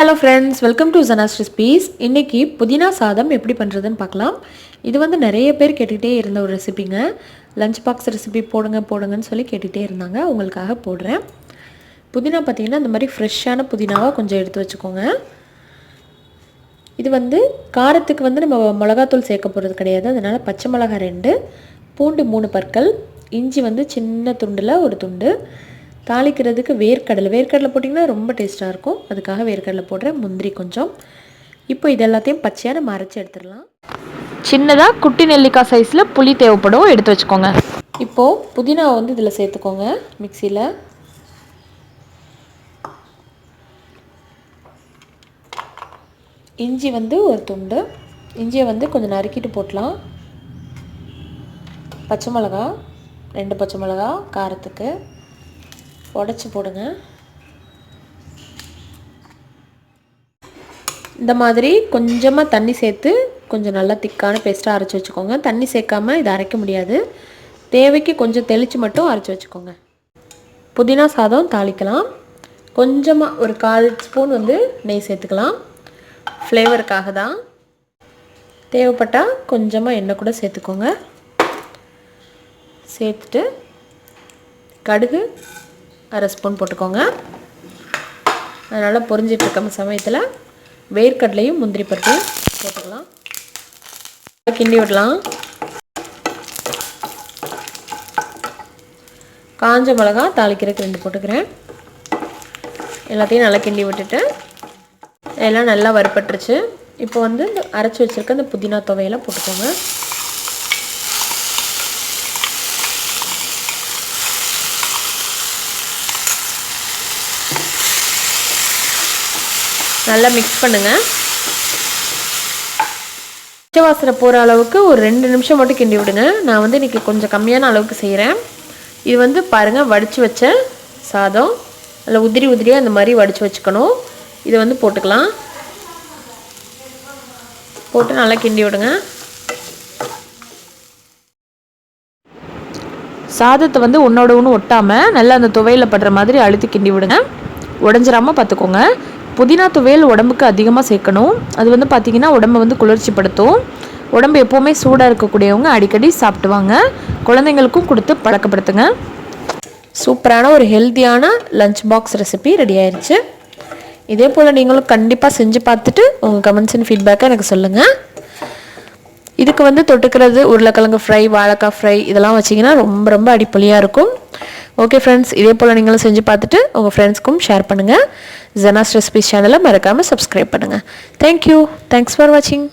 hello friends, welcome to Zana's recipes. இன்னைக்கு புதினா சாதம் எப்படி பண்றதுன்னு பார்க்கலாம். இது வந்து நிறைய பேர் கேட்டிட்டே இருந்த ஒரு ரெசிபிங்க. லஞ்ச் பாக்ஸ் ரெசிபி போடுங்கன்னு சொல்லி கேட்டிட்டே இருந்தாங்க. உங்களுக்காக போடுறேன். புதினா பாத்தீங்கன்னா இந்த மாதிரி ஃப்ரெஷ்ஷான புதினாவை கொஞ்சம் எடுத்து வச்சுக்கோங்க. இது வந்து காரத்துக்கு வந்து நம்ம மிளகாய்த்தூள் சேர்க்க போறது கிடையாது. அதனால பச்சை மிளகாய் 2, பூண்டு 3 பற்கள், இஞ்சி வந்து சின்ன துண்டுல ஒரு துண்டு. தாளிக்கிறதுக்கு வேர்க்கடலை போட்டிங்கன்னா ரொம்ப டேஸ்ட்டாக இருக்கும். அதுக்காக வேர்க்கடலை போடுறேன். முந்திரி கொஞ்சம். இப்போ இது எல்லாத்தையும் பச்சையாக நம்ம அரைச்சி எடுத்துடலாம். சின்னதாக குட்டி நெல்லிக்காய் சைஸில் புளி தேவைப்படும், எடுத்து வச்சுக்கோங்க. இப்போது புதினாவை வந்து இதில் சேர்த்துக்கோங்க. மிக்சியில் இஞ்சி வந்து ஒரு துண்டு, இஞ்சியை வந்து கொஞ்சம் நறுக்கிட்டு போட்டலாம். பச்சை மிளகா 2 பச்சை மிளகா காரத்துக்கு உடைச்சி போடுங்க. இந்த மாதிரி கொஞ்சமாக தண்ணி சேர்த்து கொஞ்சம் நல்லா திக்கான பேஸ்ட்டாக அரைச்சி வச்சுக்கோங்க. தண்ணி சேர்க்காமல் இதை அரைக்க முடியாது. தேவைக்கு கொஞ்சம் தெளித்து மட்டும் அரைச்சி வச்சுக்கோங்க. புதினா சாதம் தாளிக்கலாம். கொஞ்சமாக ஒரு 1/4 ஸ்பூன் வந்து நெய் சேர்த்துக்கலாம். ஃப்ளேவருக்காக தான். தேவைப்பட்டால் கொஞ்சமாக எண்ணெய் கூட சேர்த்துக்கோங்க. சேர்த்துட்டு கடுகு 1/2 ஸ்பூன் போட்டுக்கோங்க. அதனால் பொரிஞ்சிட்ருக்க சமயத்தில் வேர்க்கடலையும் முந்திரி பருப்பையும் போட்டுக்கலாம். கிண்டி விடலாம். காஞ்ச மிளகா தாளிக்கிறதுக்கு 2 போட்டுக்கிறேன். எல்லாத்தையும் நல்லா கிண்டி விட்டுட்டு எல்லாம் நல்லா வறுபட்டுருச்சு. இப்போ வந்து அரைச்சி வச்சுருக்க இந்த புதினா துவையெல்லாம் போட்டுக்கோங்க. நல்லா மிக்ஸ் பண்ணுங்கள். பச்சை வாசனை போகிற அளவுக்கு ஒரு 2 நிமிஷம் மட்டும் கிண்டி விடுங்க. நான் வந்து இன்றைக்கி கொஞ்சம் கம்மியான அளவுக்கு செய்கிறேன். இது வந்து பாருங்கள், வடித்து வச்ச சாதம். அதில் உதிரியாக அந்த மாதிரி வடித்து வச்சுக்கணும். இதை வந்து போட்டுக்கலாம். போட்டு நல்லா கிண்டி விடுங்க. சாதத்தை வந்து ஒன்றோட ஒன்று ஒட்டாமல் நல்லா அந்த துவையில் படுற மாதிரி அழுத்தி கிண்டி விடுங்க. உடஞ்சிராமல் பார்த்துக்கோங்க. புதினா துவையல் உடம்புக்கு அதிகமாக சேர்க்கணும். அது வந்து பார்த்திங்கன்னா உடம்பை வந்து குளிர்ச்சிப்படுத்தும். உடம்பு எப்போவுமே சூடாக இருக்கக்கூடியவங்க அடிக்கடி சாப்பிட்டுவாங்க. குழந்தைங்களுக்கும் கொடுத்து பழக்கப்படுத்துங்க. சூப்பரான ஒரு ஹெல்த்தியான லஞ்ச் பாக்ஸ் ரெசிபி ரெடி ஆயிடுச்சு. இதே போல் நீங்களும் கண்டிப்பாக செஞ்சு பார்த்துட்டு உங்கள் கமெண்ட்ஸ் அண்ட் ஃபீட்பேக்கை எனக்கு சொல்லுங்கள். இதுக்கு வந்து தொட்டுக்கிறது உருளைக்கிழங்கு ஃப்ரை, வாழைக்காய் ஃப்ரை இதெல்லாம் வச்சிங்கன்னா ரொம்ப அடிப்பொலியாக இருக்கும். ஓகே ஃப்ரெண்ட்ஸ், இதே போல் நீங்களும் செஞ்சு பார்த்துட்டு உங்கள் ஃப்ரெண்ட்ஸ்க்கும் ஷேர் பண்ணுங்கள். ஜனாஸ் ரெசிபிஸ் சேனலை மறக்காமல் சப்ஸ்கிரைப் பண்ணுங்கள். தேங்க்யூ. தேங்க்ஸ் ஃபார் வாட்சிங்.